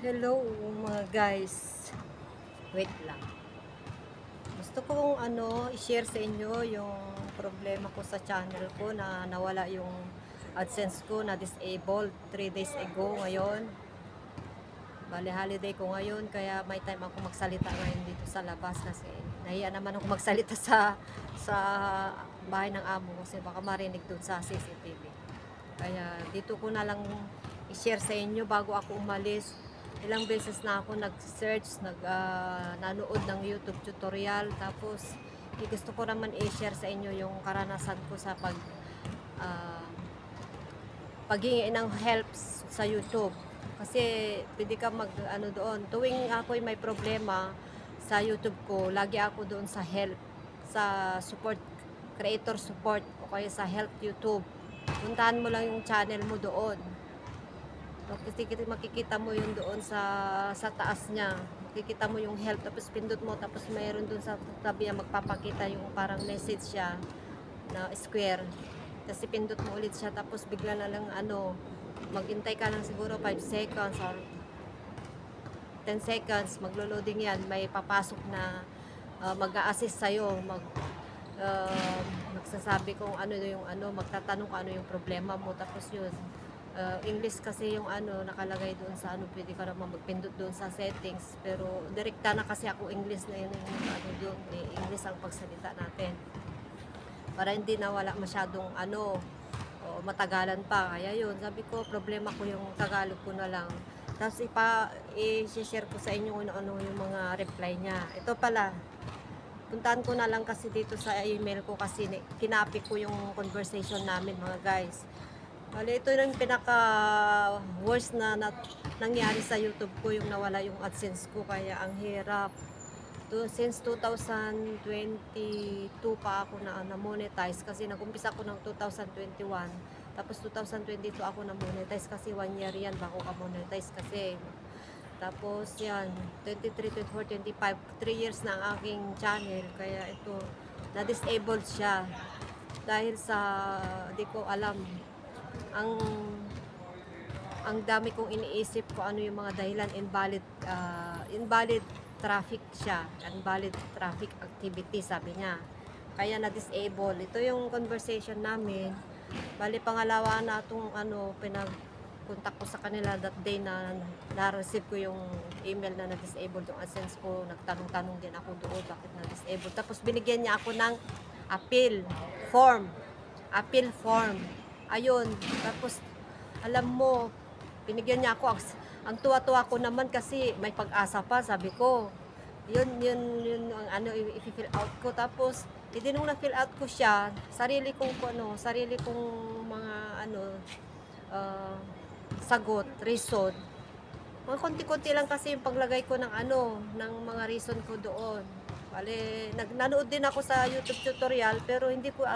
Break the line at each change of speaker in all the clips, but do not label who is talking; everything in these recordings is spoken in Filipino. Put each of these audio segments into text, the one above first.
Hello mga guys. Wait lang. Gusto kong i-share sa inyo yung problema ko sa channel ko na nawala yung AdSense ko na disabled 3 days ago ngayon. Bale holiday ko ngayon kaya may time ako magsalita ngayon dito sa labas kasi nahiya naman ako magsalita sa bahay ng amo kasi baka marinig dun sa CCTV. Kaya dito ko na lang i-share sa inyo bago ako umalis. Ilang beses na ako nag-search, nanood ng YouTube tutorial. Tapos, gusto ko naman i-share sa inyo yung karanasan ko sa ah, paghingi ng help sa YouTube. Kasi, pwede ka doon. Tuwing ako'y may problema sa YouTube ko, lagi ako doon sa help, sa support, creator support, o kaya sa help YouTube. Puntahan mo lang yung channel mo doon. Kasi makikita mo yun doon sa taas niya. Makikita mo yung help, tapos pindot mo, tapos mayroon doon sa tabi niya magpapakita yung parang message siya na square. Kasi pindot mo ulit siya, tapos bigla na lang maghintay ka lang siguro 5 seconds or 10 seconds, maglo-loading yan. May papasok na mag-a-assist sa'yo, magsasabi kung ano yung magtatanong kung ano yung problema mo, tapos yun. English kasi yung nakalagay doon sa pwede ka naman magpindot doon sa settings, pero direkta na kasi ako English na yun yung doon, English ang pagsalita natin. Para hindi na wala masyadong o matagalan pa. Kaya yun, sabi ko, problema ko yung Tagalog ko na lang. Tapos i-share ko sa inyo kung ano yung mga reply niya. Ito pala, puntahan ko na lang kasi dito sa email ko kasi kinapi ko yung conversation namin mga guys. Bale, ito yung pinaka worst na nangyari sa YouTube ko, yung nawala yung AdSense ko, kaya ang hirap. Since 2022 pa ako na monetize kasi nag-umpisa ako ng 2021. Tapos 2022 ako na monetize kasi 1 year yan bago ka monetize kasi. Tapos yan, 23, 24, 25, 3 years na ang aking channel, kaya ito, na-disabled siya dahil sa, di ko alam, ang dami kong iniisip ko ano yung mga dahilan. Invalid traffic siya, invalid traffic activity sabi niya, kaya na-disable. Ito yung conversation namin. Bali pangalawa na itong pinag-contact ko sa kanila that day na na-receive ko yung email na na-disable yung AdSense ko. Nagtanong-tanong din ako doon bakit na-disable, tapos binigyan niya ako ng appeal form. Ayun, tapos alam mo, binigyan niya ako. Ang tuwa-tuwa ko naman kasi may pag-asa pa, sabi ko. Yun ang i-fill out ko. Tapos, hindi nung na-fill out ko siya, sarili kong mga uh, sagot, reason. Mga konti-konti lang kasi yung paglagay ko ng mga reason ko doon. Bale, nanood din ako sa YouTube tutorial pero hindi ko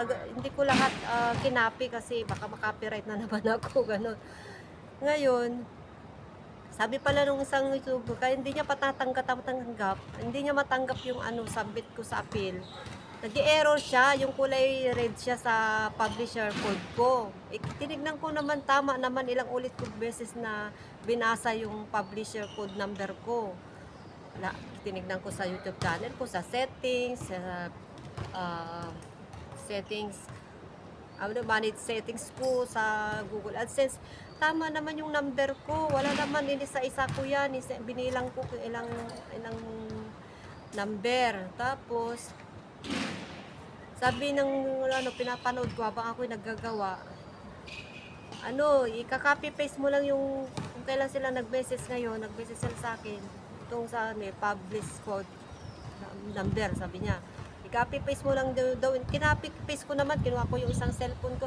lahat kinapi kasi baka ma-copyright na naman ako ganun. Ngayon, sabi pala nung isang YouTuber, kaya hindi niya patatanggap, hindi niya matanggap yung submit ko sa appeal. Nag-error siya, yung kulay red siya sa publisher code ko. Tinignan ko naman, tama naman, ilang ulit ko beses na binasa yung publisher code number ko. Tinignan ko sa YouTube channel ko, sa settings, uh, settings, manage settings ko sa Google AdSense. Tama naman yung number ko. Wala naman, isa-isa ko yan. Binilang ko kung ilang number. Tapos, sabi ng pinapanood ko habang ako'y naggagawa, i-copy paste mo lang yung kung kailan sila nag-message ngayon, nag-message sila sa akin itong sa publish code number, sabi niya. I-copy paste mo lang daw. Kinopy paste ko naman, kinuha ko yung isang cellphone ko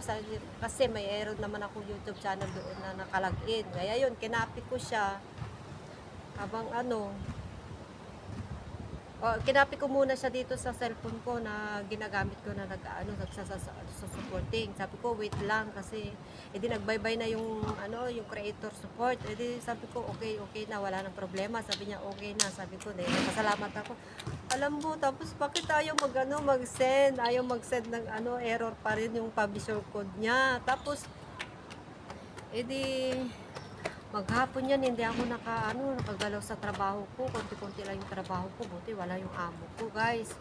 kasi may error naman ako YouTube channel doon na nakalagin. Kaya yun, kinopy ko siya habang kinopy ko muna siya dito sa cellphone ko na ginagamit ko na nagsasupporting. Sabi ko, wait lang kasi edi nagbaybay na yung yung creator support. Edi sabi ko, okay na, wala nang problema. Sabi niya, okay na. Sabi ko, pasalamat ako. Alam mo, tapos bakit ayaw mag-send? Ayaw mag-send ng error pa rin yung publisher code niya. Tapos edi Maghapon yan, hindi ako nakagalaw sa trabaho ko. Konti-konti lang yung trabaho ko. Buti wala yung amo ko, guys.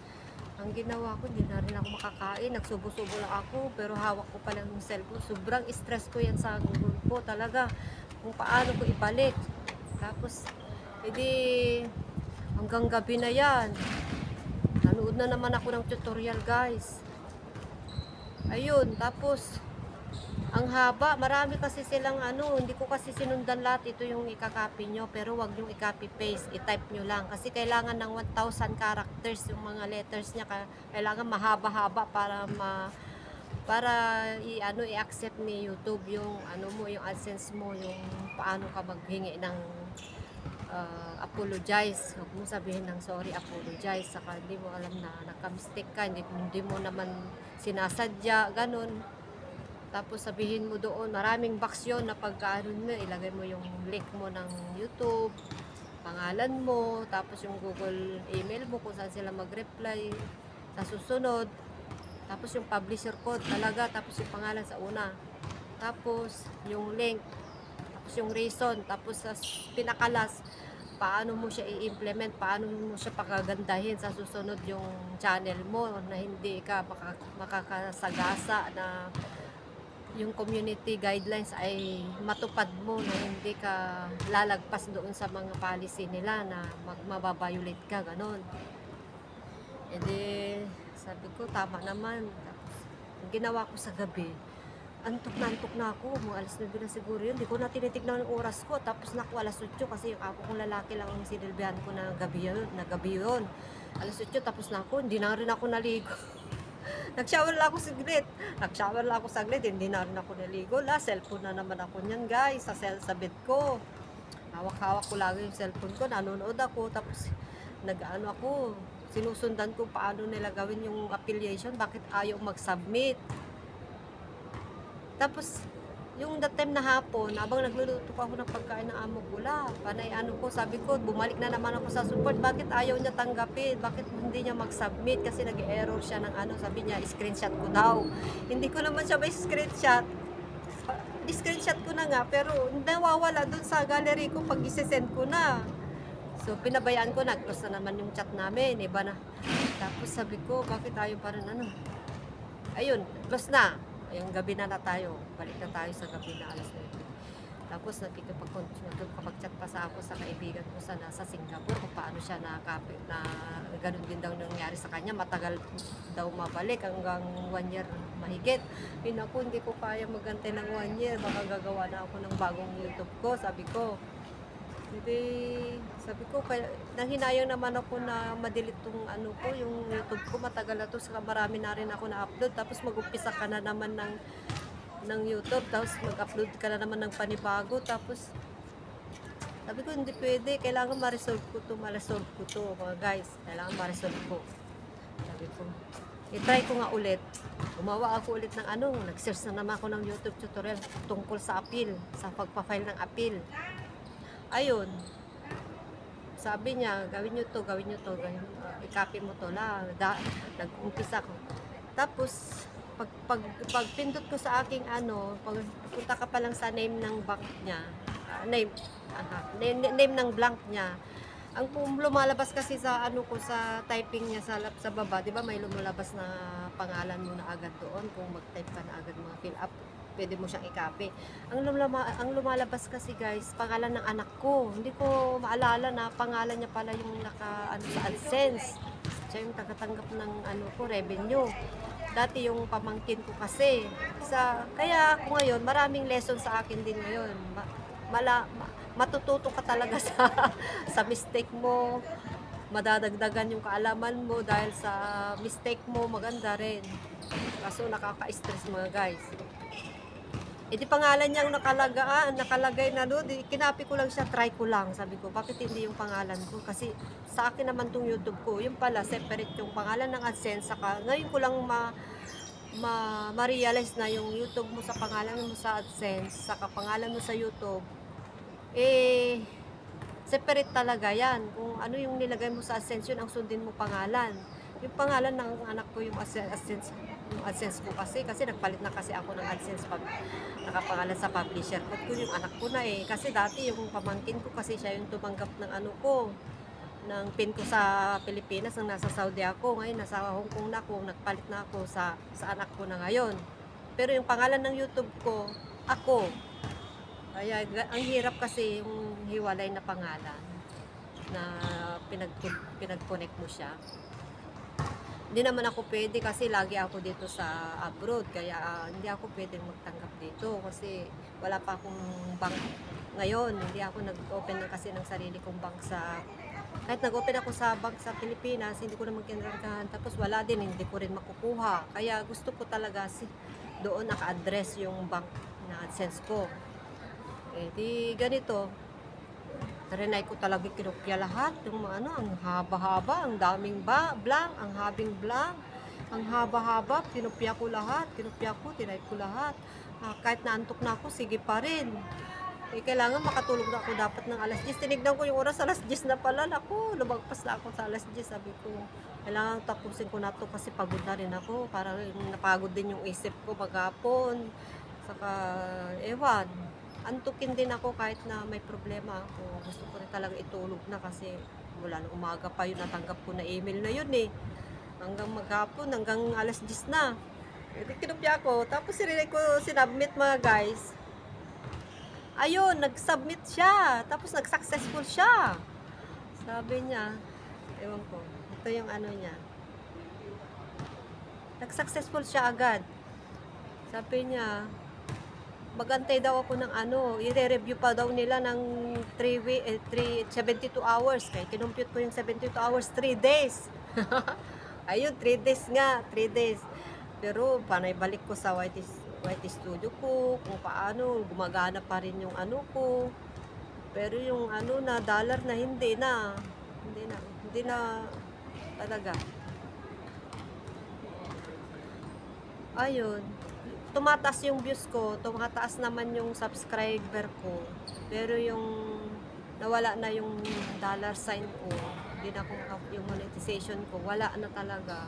Ang ginawa ko, hindi na rin ako makakain. Nagsubo-subo lang ako, pero hawak ko pa lang yung cellphone. Sobrang stress ko yan sa Google ko talaga. Kung paano ko ibalik. Tapos, edi, hanggang gabi na yan. Nanood na naman ako ng tutorial, guys. Ayun, tapos, ang haba, marami kasi silang hindi ko kasi sinundan lahat. Ito yung ikakopy nyo, pero wag yung i-copy paste, i-type nyo lang. Kasi kailangan ng 1,000 characters yung mga letters niya. Kailangan mahaba-haba para i-accept ni YouTube yung yung AdSense mo, yung paano ka maghingi ng apologize. Huwag mo sabihin ng sorry, apologize. Saka hindi mo alam na naka-mistake ka, hindi mo naman sinasadya, ganun. Tapos sabihin mo doon, maraming box yun na pagkaano mo, ilagay mo yung link mo ng YouTube, pangalan mo, tapos yung Google email mo kung saan sila mag-reply sa susunod, tapos yung publisher code talaga, tapos yung pangalan sa una, tapos yung link, tapos yung reason, tapos sa pinakalas, paano mo siya i-implement, paano mo siya pagagandahin sa susunod yung channel mo na hindi ka makakasagasa na yung community guidelines ay matupad mo na hindi ka lalagpas doon sa mga policy nila na mababiolate ka, ganon. E di, sabi ko, tama naman. Tapos, ang ginawa ko sa gabi, antok na ako, mga alas 9 na siguro yun, hindi ko na tinitignan ng oras ko, tapos naku, alas 8 kasi yung ako kong lalaki lang ang sinilbihan ko na gabi yun, alas 8 tapos na ako, hindi na rin ako naligo. Nag-shower lang ako saglit, hindi na rin ako naligo. Cellphone na naman ako niyan, guys, sa bed ko. Hawak-hawak ko lagi yung cellphone ko, nanonood ako, tapos ako, sinusundan ko paano nila gawin yung affiliation, bakit ayaw mag-submit. Tapos, yung that time na hapon, habang nagluluto ko ako ng pagkain ng amo ko, panay sabi ko, bumalik na naman ako sa support, bakit ayaw niya tanggapin, bakit hindi niya mag-submit, kasi nag-error siya ng sabi niya, screenshot ko daw. Hindi ko naman siya may screenshot ko na nga, pero nawawala dun sa gallery ko pag isi-send ko na. So, pinabayaan ko, nag-close na naman yung chat namin, iba na. Tapos sabi ko, bakit ayaw pa rin ayun, close na. Yung gabi na tayo, balik na tayo sa gabi na alas 9. Tapos nakikipag-chat pa sa ako sa kaibigan ko sa nasa Singapore kung paano siya na ganun din daw nangyari sa kanya. Matagal daw mabalik hanggang 1 year mahigit. Naku, hindi ko kaya magantay ng 1 year. Baka gagawa na ako ng bagong YouTube ko, sabi ko. Hindi, sabi ko, nanghinayang naman ako na madelete tong yung YouTube ko, matagal na to, saka marami na rin ako na-upload, tapos mag-umpisa ka na naman ng YouTube, tapos mag-upload ka na naman ng panibago, tapos sabi ko, hindi pwede, kailangan ma-resolve ko to, mga guys, kailangan ma-resolve ko. Sabi ko, i-try ko nga ulit, gumawa ako ulit ng nag-search na naman ako ng YouTube tutorial tungkol sa appeal, sa pagpa-file ng appeal. Ayun, sabi niya, gawin nyo to, i-copy mo to lang. Nag-umpisa ko. Tapos, pag pindot ko sa aking punta ka pa lang sa name ng bank niya, name ng blank niya. Ang lumalabas kasi sa sa typing niya sa baba, 'di ba may lumalabas na pangalan mo na agad doon kung mag-type ka na agad mga fill up. Pwede mo siyang i-copy. Ang lumalabas kasi, guys, pangalan ng anak ko. Hindi ko maalala na pangalan niya pala yung sa AdSense. Siya yung tagatanggap ng revenue. Dati yung pamangkin ko kasi. Kaya ako ngayon, maraming lesson sa akin din ngayon. Matututo ka talaga sa mistake mo. Madadagdagan yung kaalaman mo dahil sa mistake mo, maganda rin. Kaso nakaka-stress, mga guys. Di pangalan niyang nakalagay na doon, kinapi ko lang siya, try ko lang. Sabi ko, bakit hindi yung pangalan ko? Kasi sa akin naman tong YouTube ko, yung pala, separate yung pangalan ng AdSense. Saka ngayon ko lang ma-realize na yung YouTube mo sa pangalan mo sa AdSense, saka pangalan mo sa YouTube, separate talaga yan. Kung ano yung nilagay mo sa AdSense, yun ang sundin mo pangalan. Yung pangalan ng anak ko, yung AdSense ko kasi nagpalit na kasi ako ng AdSense pag nakapangalan sa publisher ko yung anak ko na eh. Kasi dati yung pamangkin ko kasi siya yung tumanggap ng ano ko, ng pin ko sa Pilipinas nang nasa Saudi ako. Ngayon nasa Hong Kong na ako, nagpalit na ako sa anak ko na ngayon. Pero yung pangalan ng YouTube ko, ako. Kaya ang hirap kasi yung hiwalay na pangalan na pinag-connect mo siya. Hindi naman ako pwede kasi lagi ako dito sa abroad, kaya hindi ako pwedeng magtanggap dito kasi wala pa akong bank ngayon. Hindi ako nag-open kasi ng sarili kong bank kahit nag-open ako sa bank sa Pilipinas, hindi ko naman kinargahan, tapos wala din, hindi ko rin makukuha. Kaya gusto ko talaga doon naka-address yung bank na AdSense ko. Eh di ganito, tarinay ko talaga kinopya lahat. Yung ano, ang haba-haba, ang daming blank, ang habing blank, ang haba-haba, kinopya ko lahat, tinay ko lahat. Kahit naantok na ako, sige pa rin. Eh, kailangan makatulog na ako dapat ng alas 10. Tinignan ko yung oras, alas 10 na pala. Naku, lumagpas na ako sa alas 10. Sabi ko, kailangan tapusin ko na to kasi pagod na rin ako. Parang napagod din yung isip ko maghapon. Saka, ewan, antukin din ako kahit na may problema ako. Gusto ko rin talaga itulog na kasi mula nung umaga pa yun natanggap ko na email na yun eh. Hanggang maghapon, hanggang alas 10 na. Eh, kinupya ko. Tapos sinabmit mga guys. Ayun, nag-submit siya. Tapos nag-successful siya. Sabi niya, ewan ko, ito yung ano niya. Nag-successful siya agad. Sabi niya, magantay daw ako ng ano, i-review pa daw nila ng 72 hours. Kaya kinumpute ko yung 72 hours, 3 days. Ayun, 3 days nga, 3 days. Pero panay balik ko sa YT Studio ko, kung paano, gumagana pa rin yung ano ko. Pero yung ano na, dollar na hindi na talaga. Ayun, tumataas yung views ko, tumataas naman yung subscriber ko, pero yung nawala na yung dollar sign ko, hindi na ako yung monetization ko, wala na talaga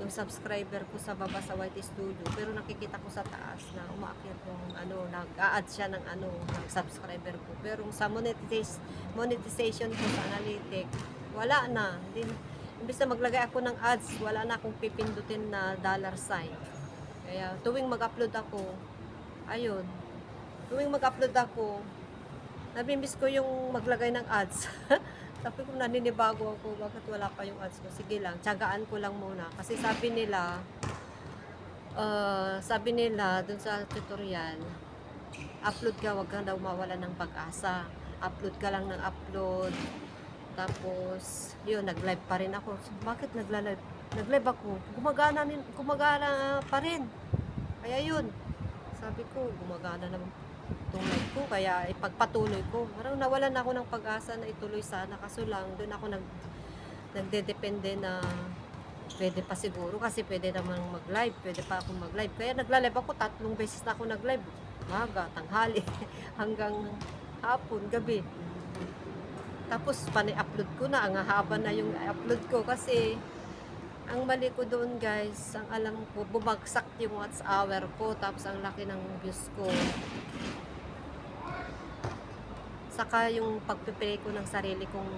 yung subscriber ko sa baba sa YT Studio, pero nakikita ko sa taas na umaakyat yung ano, nag-a-add siya ng ano, ng subscriber ko, pero sa monetization ko sa analytics, wala na. Imbis na maglagay ako ng ads, wala na akong pipindutin na dollar sign. Kaya tuwing mag-upload ako, ayun, nabimbis ko yung maglagay ng ads. Sabi ko, naninibago ako, bakit wala pa yung ads ko? Sige lang, tiyagaan ko lang muna. Kasi sabi nila dun sa tutorial, upload ka, wag kang daw mawala ng pag-asa. Upload ka lang ng upload. Tapos, yun, nag-live pa rin ako. Bakit nag-live? Nag-live ako. Gumagana pa rin. Kaya yun, sabi ko, gumagana naman itong live ko, kaya ipagpatuloy ko. Parang nawalan ako ng pag-asa na ituloy sana, kaso lang doon ako nagdedepende na pwede pa siguro kasi pwede naman mag-live, pwede pa akong mag-live. Kaya nagla-live ako, 3 beses na ako nag-live. Maga, tanghali, hanggang hapon, gabi. Tapos panay-upload ko na, ang haba na yung upload ko kasi ang mali ko doon guys, ang alam ko, bumagsak yung watch hour ko, tapos ang laki ng views ko. Saka yung pagpipili ko ng sarili kong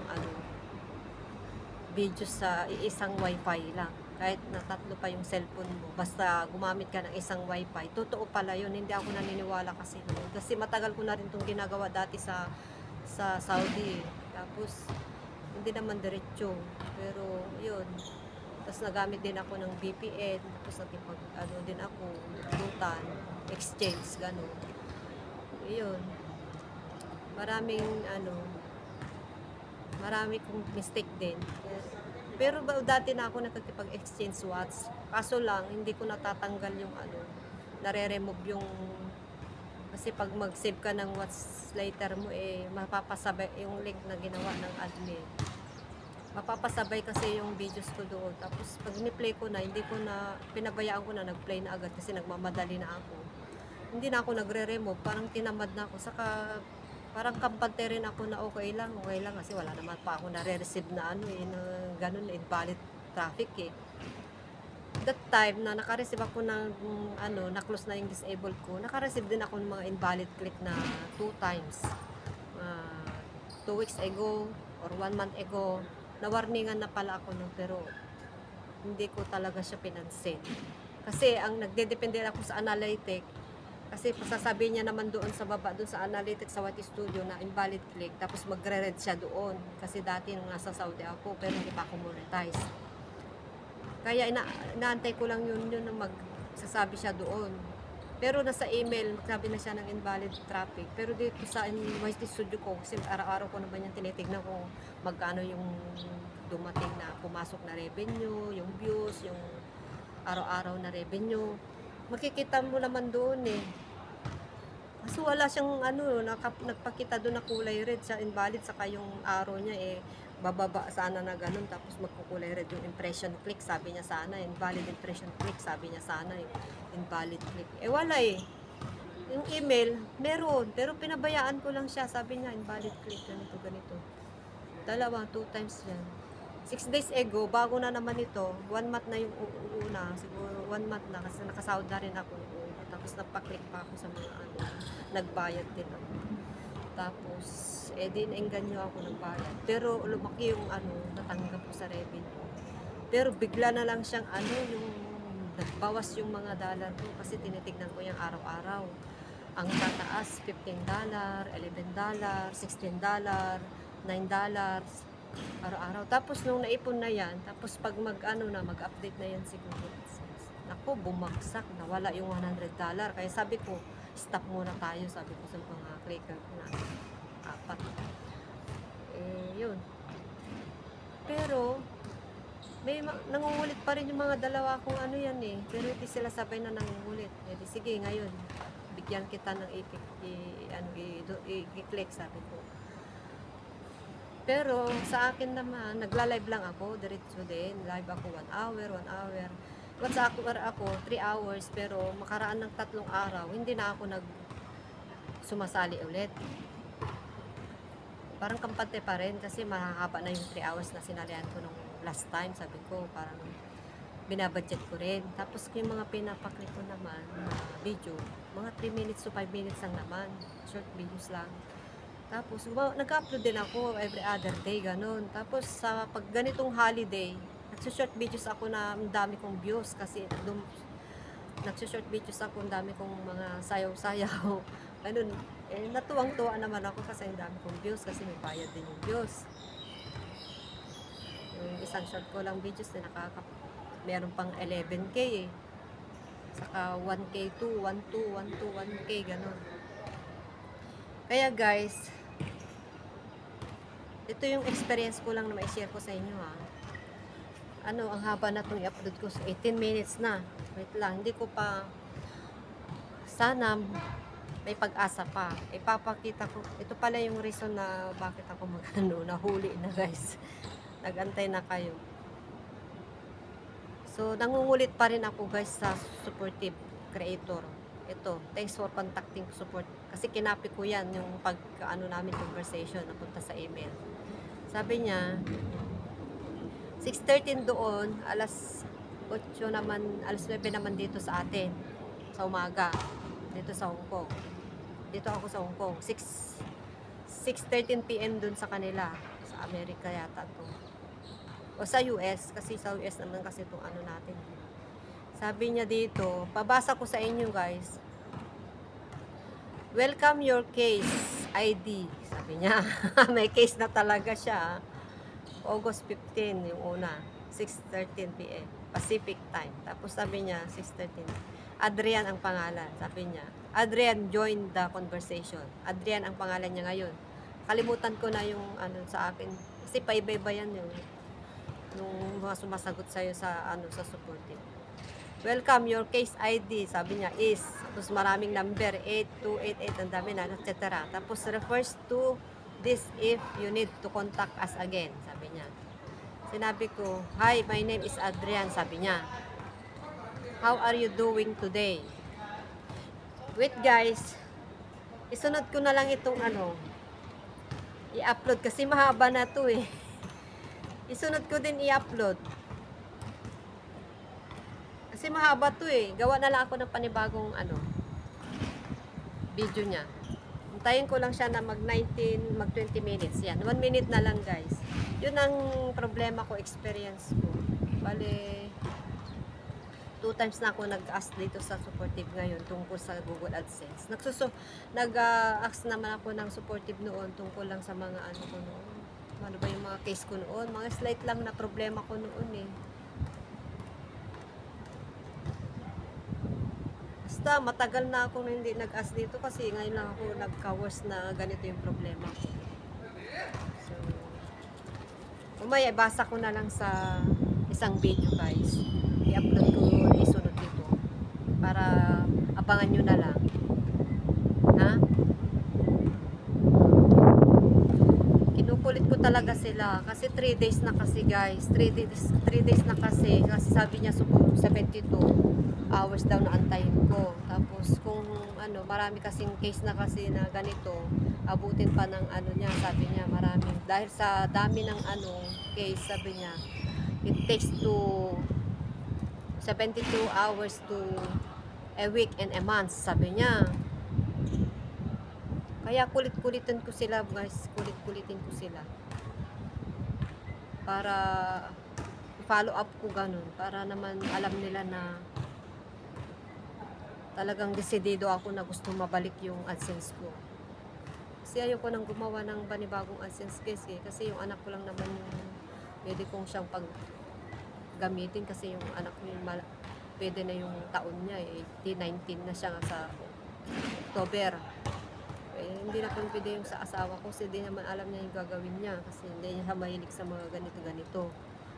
videos sa isang wifi lang. Kahit na 3 pa yung cellphone mo, basta gumamit ka ng isang wifi. Totoo pala yun, hindi ako naniniwala kasi noon. Kasi matagal ko na rin itong ginagawa dati sa Saudi. Tapos, hindi naman diretso. Pero, yun. Tapos nagamit din ako ng VPN. Tapos din ako, lutan, exchange, gano'n. Yun. Marami kong mistake din. Pero dati na ako nakikipag-exchange watch. Kaso lang, hindi ko natatanggal yung nare-remove yung, kasi pag mag-save ka ng watch later mo, mapapasabay yung link na ginawa ng admin. Mapapasabay kasi yung videos ko doon. Tapos pag ni-play ko na, pinabayaan ko na, nag-play na agad kasi nagmamadali na ako. Hindi na ako nagre-remove, parang tinamad na ako. Saka parang kampante rin ako na okay lang kasi wala naman pa ako nare-receive na na ganun, invalid traffic eh. That time na naka-receive ako ng na-close na yung disabled ko, naka-receive din ako ng mga invalid click na 2 times. 2 weeks ago or 1 month ago, na-warningan na pala ako nun, pero hindi ko talaga siya pinansin. Kasi ang nagdedepende ako sa analytic, kasi sasabihin niya naman doon sa baba, doon sa analytics sa White Studio na invalid click, tapos magre-red siya doon. Kasi dati nung nasa Saudi ako, pero hindi pa ako monetize. Kaya inaantay ko lang yun na magsasabi siya doon. Pero nasa email, magsabi na siya ng invalid traffic. Pero dito sa White Studio ko, kasi araw-araw ko naman yung tinitignan kung magkano yung dumating na pumasok na revenue, yung views, yung araw-araw na revenue. Makikita mo naman doon eh. Kasi wala siyang nagpakita doon na kulay red sa invalid, saka yung arrow niya eh bababa sana na ganun, tapos magkukulay red yung impression click, sabi niya sana invalid impression click, sabi niya sana yung invalid click. Eh wala eh. Yung email meron, pero pinabayaan ko lang siya, sabi niya invalid click, ganito ganito. 2 times yan. 6 days ago, bago na naman ito, 1 month na yung una, siguro 1 month na kasi nakasahod na rin ako. Tapos napaklik pa ako sa mga nagbayad din ako. Tapos, din-engganyo ako ng bayad. Pero lumaki yung natanggap ko sa revenue. Pero bigla na lang siyang yung nagbawas yung mga dollar ko kasi tinitignan ko yung araw-araw. Ang tataas, $15, $11, $16, $9, araw-araw. Tapos nung naipon na yan, tapos pag mag-update na yan siguro, naku, bumagsak, nawala yung $100. Kaya sabi ko, stop muna tayo, sabi ko sa mga clicker ko na 4. Yun. Pero may nangungulit pa rin yung mga dalawa kung yan eh, pero hindi sila sabay na nangungulit. Di sige, ngayon bigyan kita ng i-click, sabi ko. Pero sa akin naman, nagla-live lang ako, diretso din. Live ako 1 hour. Once ako 3 hours, pero makaraan ng 3 araw, hindi na ako sumasali ulit. Parang kampante pa rin kasi mahahaba na yung 3 hours na sinalihan ko nung last time. Sabi ko, parang binabudget ko rin. Tapos yung mga pinapaklik ko naman na video, mga 3 minutes to 5 minutes lang naman. Short videos lang. Tapos, nag-upload din ako every other day, ganun. Tapos, sa pag ganitong holiday, nagsushort videos ako na ang dami kong views kasi nagsushort videos ako, ang dami kong mga sayaw-sayaw. Ganun. Natuwang-tuwa naman ako kasi ang dami kong views kasi may bayad din yung views. Yung isang short ko lang videos na meron pang 11K eh. Saka 1K 2, 1K, ganun. Kaya guys, ito yung experience ko lang na ma-share ko sa inyo ha. Ang haba na itong i-upload ko. 18 minutes na. Wait lang, hindi ko pa. Sana may pag-asa pa. Ipapakita ko. Ito pala yung reason na bakit ako nahuli na guys. Nag-antay na kayo. So, nangungulit pa rin ako guys sa supportive creator. Ito, thanks for contacting support. Kasi kinapi ko yan, yung namin conversation, napunta sa email. Sabi niya, 6:13 doon, alas 8 naman, alas 9 naman dito sa atin, sa umaga, dito sa Hong Kong. Dito ako sa Hong Kong, 6:13 PM doon sa kanila, sa Amerika yata to. O sa US, kasi sa US naman kasi itong natin. Sabi niya dito, pabasa ko sa inyo guys. Welcome your case ID. Sabi niya, may case na talaga siya. August 15 yung una, 6:13 PM Pacific time. Tapos sabi niya, 6:13. Adrian ang pangalan. Sabi niya, Adrian join the conversation. Adrian ang pangalan niya ngayon. Kalimutan ko na yung sa akin. Kasi paiba-iba yan yung mga sumasagot sa'yo sa sa supportive. Welcome, your case ID, sabi niya, is, tapos maraming number, 8288, ang dami na, etc. Tapos refers to this if you need to contact us again, sabi niya. Sinabi ko, hi, my name is Adrian, sabi niya. How are you doing today? Wait guys, isunod ko na lang itong i-upload kasi mahaba na to eh. Isunod ko din i-upload. Kasi mahaba to eh. Gawa na lang ako ng panibagong video niya. Hintayin ko lang siya na mag 20 minutes. Yan, 1 minute na lang guys. Yun ang problema ko, experience ko. Bale, 2 times na ako nag-ask dito sa supportive ngayon tungkol sa Google AdSense. Nag-ask naman ako ng supportive noon tungkol lang sa mga ko noon. Ano ba yung mga case ko noon? Mga slight lang na problema ko noon eh. Basta matagal na akong hindi nag-ask dito kasi ngayon lang ako nagka-worse na ganito yung problema ko. So, umaya, basa ko na lang sa isang video guys. I-upload ko isunod dito para abangan nyo na lang. Ha? Kinukulit ko talaga sila kasi 3 days na kasi guys. 3 days na kasi sabi niya 72 hours daw na antayin ko. Tapos kung marami kasing case na kasi na ganito, abutin pa ng niya, sabi niya marami. Dahil sa dami ng case, sabi niya, it takes to 72 hours to a week and a month, sabi niya. Kaya kulit-kulitin ko sila guys, kulit-kulitin ko sila. Para follow up ko ganun, para naman alam nila na talagang desidido ako na gusto mabalik yung AdSense ko. Kasi ayoko nang gumawa ng panibagong AdSense case eh. Kasi yung anak ko lang naman yung pwede kong siyang paggamitin kasi yung anak ko yung pwede na yung taon niya eh. 19 na siya sa October. Eh, hindi na kung pwede yung sa asawa ko kasi hindi naman alam niya yung gagawin niya kasi hindi niya mahilig sa mga ganito-ganito.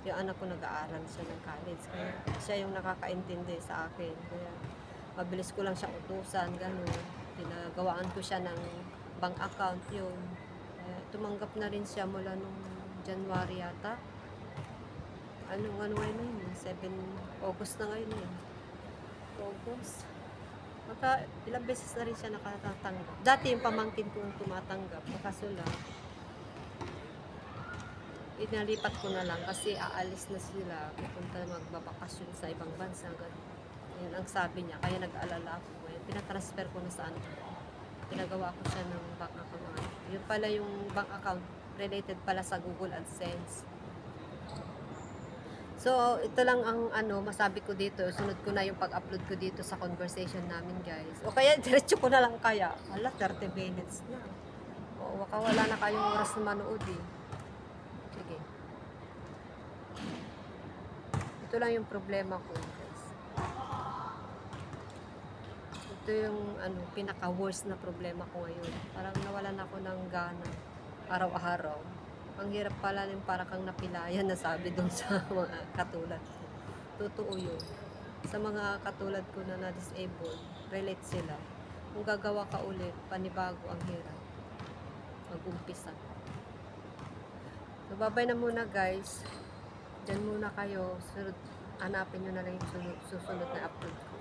Yung anak ko nag-aaral siya ng college kaya siya yung nakakaintindi sa akin. Kaya mabilis ko lang siya utusan, gano'n. Pinagawaan ko siya ng bank account yun. Tumanggap na rin siya mula nung January yata. Ano ngayon yun? 7 August na ngayon yun. August. Maka ilang beses na rin siya nakatatanggap. Dati yung pamangkin ko yung tumatanggap. Kaso lang, inalipat ko na lang kasi aalis na sila. Pupunta magbabakasyon sa ibang bansa. Yun ang sabi niya. Kaya nag-aalala ako. Pinatransfer ko na sa pinagawa ko siya ng bank account. Yun pala yung bank account related pala sa Google AdSense. So, ito lang ang masabi ko dito. Sunod ko na yung pag-upload ko dito sa conversation namin, guys. O kaya, diretso ko na lang kaya. Hala, 30 minutes na. O, baka wala na kayong oras na manood eh. Sige. Ito lang yung problema ko, guys. Ito yung pinaka-worst na problema ko ngayon. Parang nawalan ako ng gana araw-araw. Ang hirap pala yung para kang napilayan na sabi doon sa mga katulad ko. Totoo yun. Sa mga katulad ko na na-disabled, relate sila. Kung gagawa ka ulit, panibago ang hirap. Mag-umpisa. So, babay na muna guys. Diyan muna kayo. Hanapin nyo na lang yung susunod na upload ko.